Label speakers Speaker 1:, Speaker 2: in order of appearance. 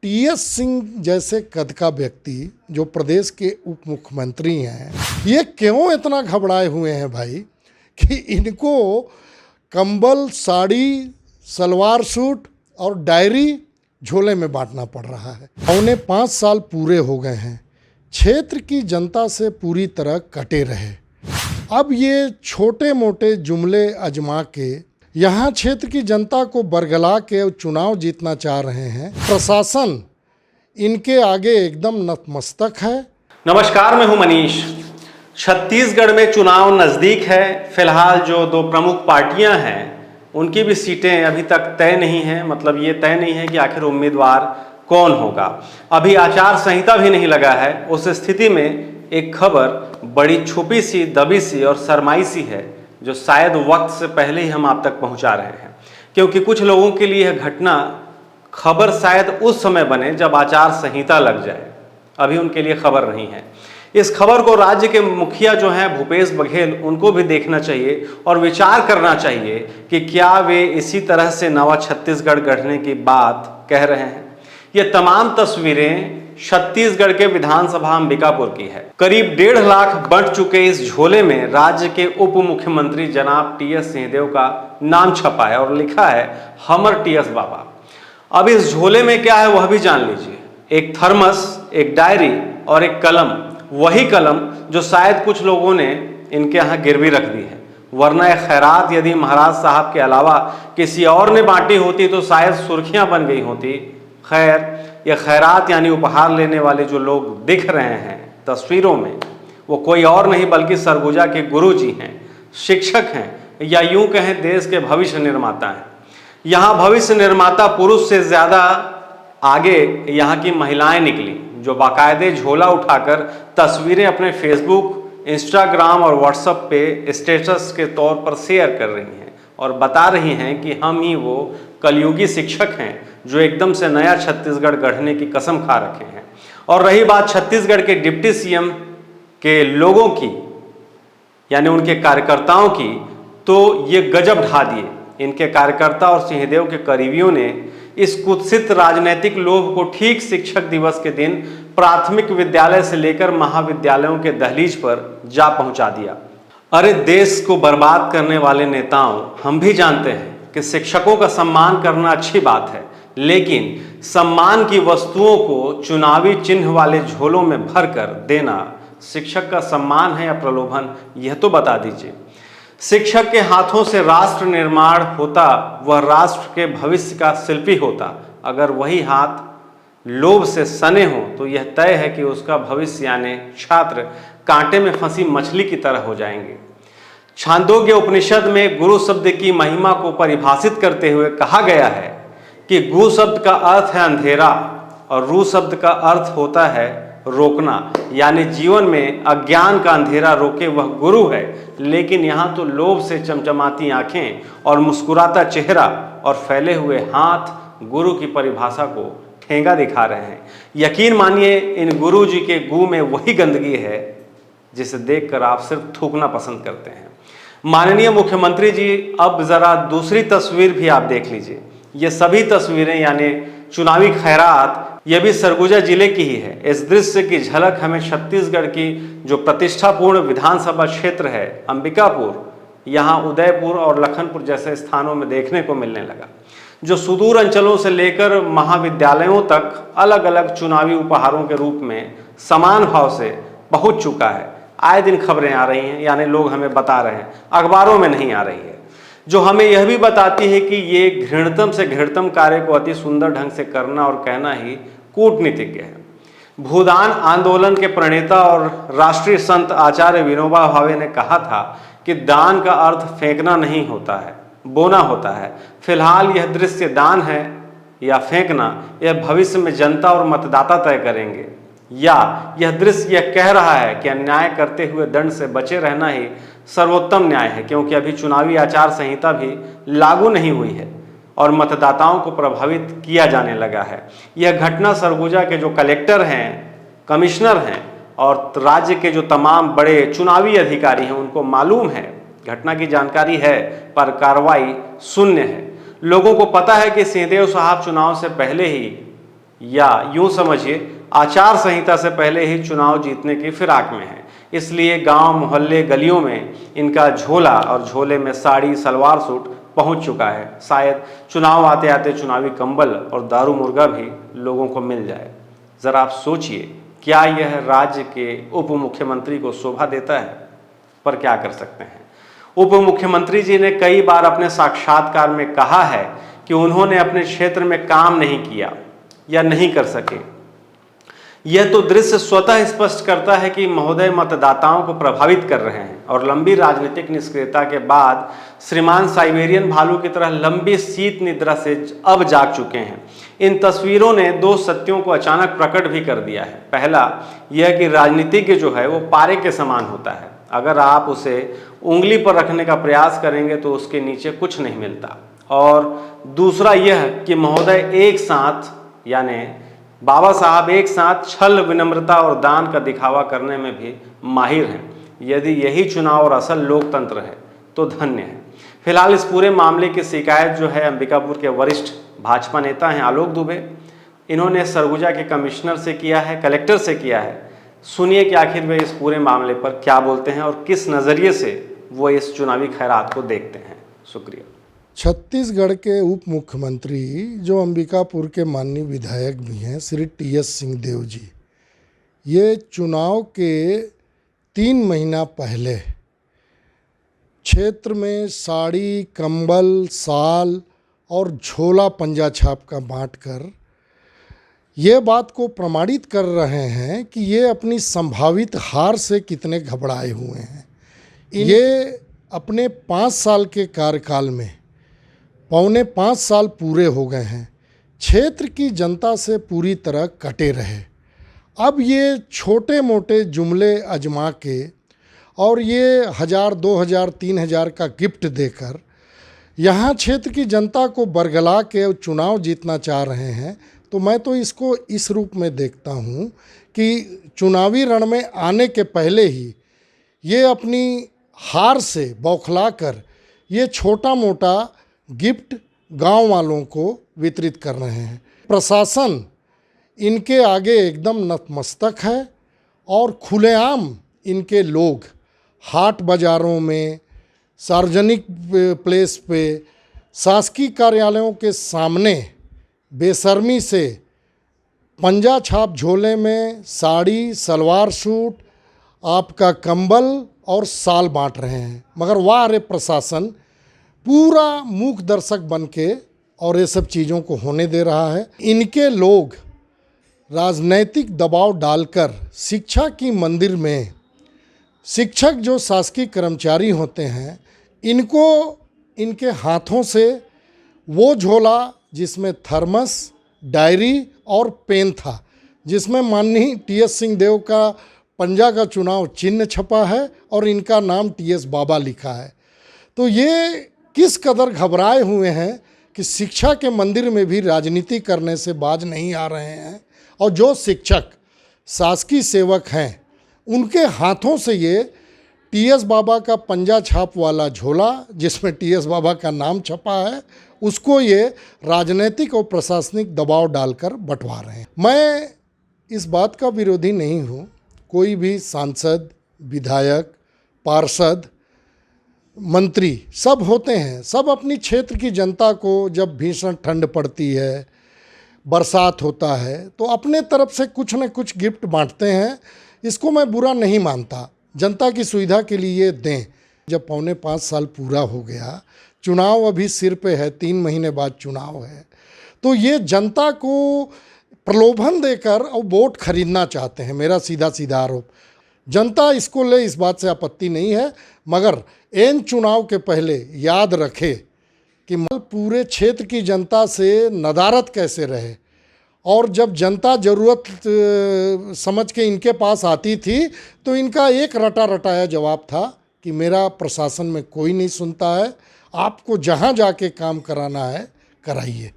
Speaker 1: TS Singh जैसे कद का व्यक्ति जो प्रदेश के उप मुख्यमंत्री हैं, ये क्यों इतना घबराए हुए हैं भाई कि इनको कंबल, साड़ी, सलवार सूट और डायरी झोले में बांटना पड़ रहा है। उन्हें 5 साल पूरे हो गए हैं, क्षेत्र की जनता से पूरी तरह कटे रहे। अब ये छोटे मोटे जुमले आजमा के यहाँ क्षेत्र की जनता को बरगला के चुनाव जीतना चाह रहे हैं। प्रशासन इनके आगे एकदम नतमस्तक है।
Speaker 2: नमस्कार, मैं हूं मनीष। छत्तीसगढ़ में चुनाव नज़दीक है। फिलहाल जो दो प्रमुख पार्टियां हैं उनकी भी सीटें अभी तक तय नहीं हैं। मतलब ये तय नहीं है कि आखिर उम्मीदवार कौन होगा। अभी आचार संहिता भी नहीं लगा है। उस स्थिति में एक खबर बड़ी छुपी सी, दबी सी और सरमाई सी है जो शायद वक्त से पहले ही हम आप तक पहुंचा रहे हैं, क्योंकि कुछ लोगों के लिए यह घटना खबर शायद उस समय बने जब आचार संहिता लग जाए। अभी उनके लिए खबर नहीं है। इस खबर को राज्य के मुखिया जो हैं भूपेश बघेल, उनको भी देखना चाहिए और विचार करना चाहिए कि क्या वे इसी तरह से नवा छत्तीसगढ़ गढ़ने की बात कह रहे हैं। ये तमाम तस्वीरें छत्तीसगढ़ के विधानसभा अंबिकापुर की है। करीब 1.5 लाख बंट चुके इस झोले में राज्य के उप मुख्यमंत्री जनाब टीएस सिंहदेव का नाम छपा है और लिखा है हमर टीएस बाबा। अब इस झोले में क्या है वह भी जान लीजिए। एक थर्मस, एक डायरी और एक कलम, वही कलम जो शायद कुछ लोगों ने इनके यहाँ गिरवी रख दी है। वरना यह खैरात यदि महाराज साहब के अलावा किसी और ने बांटी होती तो शायद सुर्खियां बन गई होती। खैर, यह खैरात यानी उपहार लेने वाले जो लोग दिख रहे हैं तस्वीरों में, वो कोई और नहीं बल्कि सरगुजा के गुरुजी हैं, शिक्षक हैं, या यूं कहें देश के भविष्य निर्माता हैं। यहाँ भविष्य निर्माता पुरुष से ज़्यादा आगे यहाँ की महिलाएं निकली, जो बाकायदे झोला उठाकर तस्वीरें अपने फेसबुक, इंस्टाग्राम और व्हाट्सएप पे स्टेटस के तौर पर शेयर कर रही हैं और बता रही हैं कि हम ही वो कलयुगी शिक्षक हैं जो एकदम से नया छत्तीसगढ़ गढ़ने की कसम खा रखे हैं। और रही बात छत्तीसगढ़ के डिप्टी सीएम के लोगों की, यानी उनके कार्यकर्ताओं की, तो ये गजब ढा दिए इनके कार्यकर्ता और सिंहदेव के करीबियों ने इस कुत्सित राजनीतिक लोभ को ठीक शिक्षक दिवस के दिन प्राथमिक विद्यालय से लेकर महाविद्यालयों के दहलीज पर जा पहुंचा दिया। अरे देश को बर्बाद करने वाले नेताओं, हम भी जानते हैं कि शिक्षकों का सम्मान करना अच्छी बात है, लेकिन सम्मान की वस्तुओं को चुनावी चिन्ह वाले झोलों में भरकर देना शिक्षक का सम्मान है या प्रलोभन, यह तो बता दीजिए। शिक्षक के हाथों से राष्ट्र निर्माण होता, वह राष्ट्र के भविष्य का शिल्पी होता। अगर वही हाथ लोभ से सने हो तो यह तय है कि उसका भविष्य यानी छात्र कांटे में फंसी मछली की तरह हो जाएंगे। छांदोग्य उपनिषद में गुरु शब्द की महिमा को परिभाषित करते हुए कहा गया है कि गु शब्द का अर्थ है अंधेरा और रू शब्द का अर्थ होता है रोकना, यानी जीवन में अज्ञान का अंधेरा रोके वह गुरु है। लेकिन यहाँ तो लोभ से चमचमाती आंखें और मुस्कुराता चेहरा और फैले हुए हाथ गुरु की परिभाषा को ठेंगा दिखा रहे हैं। यकीन मानिए, इन गुरु जी के गु में वही गंदगी है जिसे देखकर आप सिर्फ थूकना पसंद करते हैं। माननीय मुख्यमंत्री जी, अब जरा दूसरी तस्वीर भी आप देख लीजिए। ये सभी तस्वीरें यानी चुनावी खैरात, यह भी सरगुजा जिले की ही है। इस दृश्य की झलक हमें छत्तीसगढ़ की जो प्रतिष्ठापूर्ण विधानसभा क्षेत्र है अंबिकापुर, यहाँ उदयपुर और लखनपुर जैसे स्थानों में देखने को मिलने लगा, जो सुदूर अंचलों से लेकर महाविद्यालयों तक अलग अलग चुनावी उपहारों के रूप में समान भाव से पहुंच चुका है। आए दिन खबरें आ रही हैं, यानी लोग हमें बता रहे हैं, अखबारों में नहीं आ रही है, जो हमें यह भी बताती है कि ये घृणतम से घृणतम कार्य को अति सुंदर ढंग से करना और कहना ही कूटनीतिज्ञ है। भूदान आंदोलन के प्रणेता और राष्ट्रीय संत आचार्य विनोबा भावे ने कहा था कि दान का अर्थ फेंकना नहीं होता है, बोना होता है। फिलहाल यह दृश्य दान है या फेंकना, यह भविष्य में जनता और मतदाता तय करेंगे, या यह दृश्य यह कह रहा है कि अन्याय करते हुए दंड से बचे रहना ही सर्वोत्तम न्याय है, क्योंकि अभी चुनावी आचार संहिता भी लागू नहीं हुई है और मतदाताओं को प्रभावित किया जाने लगा है। यह घटना सरगुजा के जो कलेक्टर हैं, कमिश्नर हैं और राज्य के जो तमाम बड़े चुनावी अधिकारी हैं उनको मालूम है, घटना की जानकारी है, पर कार्रवाई शून्य है। लोगों को पता है कि सिंहदेव साहब चुनाव से पहले ही या यूं समझिए आचार संहिता से पहले ही चुनाव जीतने की फिराक में हैं। इसलिए गांव, मोहल्ले, गलियों में इनका झोला और झोले में साड़ी, सलवार सूट पहुंच चुका है। शायद चुनाव आते आते चुनावी कंबल और दारू मुर्गा भी लोगों को मिल जाए। ज़रा आप सोचिए, क्या यह राज्य के उप मुख्यमंत्री को शोभा देता है? पर क्या कर सकते हैं। उप मुख्यमंत्री जी ने कई बार अपने साक्षात्कार में कहा है कि उन्होंने अपने क्षेत्र में काम नहीं किया या नहीं कर सके। यह तो दृश्य स्वतः स्पष्ट करता है कि महोदय मतदाताओं को प्रभावित कर रहे हैं और लंबी राजनीतिक निष्क्रियता के बाद श्रीमान साइबेरियन भालू की तरह लंबी शीत निद्रा से अब जाग चुके हैं। इन तस्वीरों ने दो सत्यों को अचानक प्रकट भी कर दिया है। पहला यह कि राजनीतिज्ञ जो है वो पारे के समान होता है, अगर आप उसे उंगली पर रखने का प्रयास करेंगे तो उसके नीचे कुछ नहीं मिलता। और दूसरा यह कि महोदय एक साथ, यानी बाबा साहब एक साथ छल, विनम्रता और दान का दिखावा करने में भी माहिर हैं। यदि यही चुनाव और असल लोकतंत्र है तो धन्य है। फिलहाल इस पूरे मामले की शिकायत जो है अंबिकापुर के वरिष्ठ भाजपा नेता हैं आलोक दुबे, इन्होंने सरगुजा के कमिश्नर से किया है, कलेक्टर से किया है। सुनिए कि आखिर वे इस पूरे मामले पर क्या बोलते हैं और किस नज़रिए से वो इस चुनावी खैरात को देखते हैं। शुक्रिया।
Speaker 1: छत्तीसगढ़ के उप मुख्यमंत्री जो अंबिकापुर के माननीय विधायक भी हैं श्री टी.एस. सिंहदेव जी, ये चुनाव के 3 महीना पहले क्षेत्र में साड़ी, कंबल, शाल और झोला पंजा छाप का बांटकर ये बात को प्रमाणित कर रहे हैं कि ये अपनी संभावित हार से कितने घबराए हुए हैं। ये अपने 5 साल के कार्यकाल में पौने 5 साल पूरे हो गए हैं, क्षेत्र की जनता से पूरी तरह कटे रहे। अब ये छोटे मोटे जुमले आजमा के और ये 1000, 2000, 3000 का गिफ्ट देकर यहाँ क्षेत्र की जनता को बरगला के चुनाव जीतना चाह रहे हैं। तो मैं तो इसको इस रूप में देखता हूँ कि चुनावी रण में आने के पहले ही ये अपनी हार से बौखला कर ये छोटा मोटा गिफ्ट गांव वालों को वितरित कर रहे हैं। प्रशासन इनके आगे एकदम नतमस्तक है और खुलेआम इनके लोग हाट बाज़ारों में, सार्वजनिक प्लेस पे, शासकीय कार्यालयों के सामने बेशर्मी से पंजा छाप झोले में साड़ी, सलवार सूट, आपका कंबल और शाल बांट रहे हैं। मगर वाह रे प्रशासन पूरा मूक दर्शक बन के और ये सब चीज़ों को होने दे रहा है। इनके लोग राजनैतिक दबाव डालकर शिक्षा की मंदिर में शिक्षक जो शासकीय कर्मचारी होते हैं, इनको इनके हाथों से वो झोला जिसमें थर्मस, डायरी और पेन था, जिसमें माननीय टी.एस. सिंहदेव का पंजा का चुनाव चिन्ह छपा है और इनका नाम टी.एस. बाबा लिखा है। तो ये किस कदर घबराए हुए हैं कि शिक्षा के मंदिर में भी राजनीति करने से बाज नहीं आ रहे हैं। और जो शिक्षक शासकीय सेवक हैं उनके हाथों से ये टी.एस. बाबा का पंजा छाप वाला झोला जिसमें टी.एस. बाबा का नाम छपा है, उसको ये राजनीतिक और प्रशासनिक दबाव डालकर बंटवा रहे हैं। मैं इस बात का विरोधी नहीं हूँ। कोई भी सांसद, विधायक, पार्षद, मंत्री सब होते हैं, सब अपनी क्षेत्र की जनता को जब भीषण ठंड पड़ती है, बरसात होता है, तो अपने तरफ से कुछ न कुछ गिफ्ट बांटते हैं। इसको मैं बुरा नहीं मानता, जनता की सुविधा के लिए दें। जब पौने 5 साल पूरा हो गया, चुनाव अभी सिर पे है, 3 महीने बाद चुनाव है, तो ये जनता को प्रलोभन देकर और वोट खरीदना चाहते हैं। मेरा सीधा सीधा आरोप, जनता इसको ले, इस बात से आपत्ति नहीं है, मगर एन चुनाव के पहले याद रखे कि पूरे क्षेत्र की जनता से नदारत कैसे रहे। और जब जनता ज़रूरत समझ के इनके पास आती थी तो इनका एक रटा रटाया जवाब था कि मेरा प्रशासन में कोई नहीं सुनता है, आपको जहाँ जाके काम कराना है कराइए।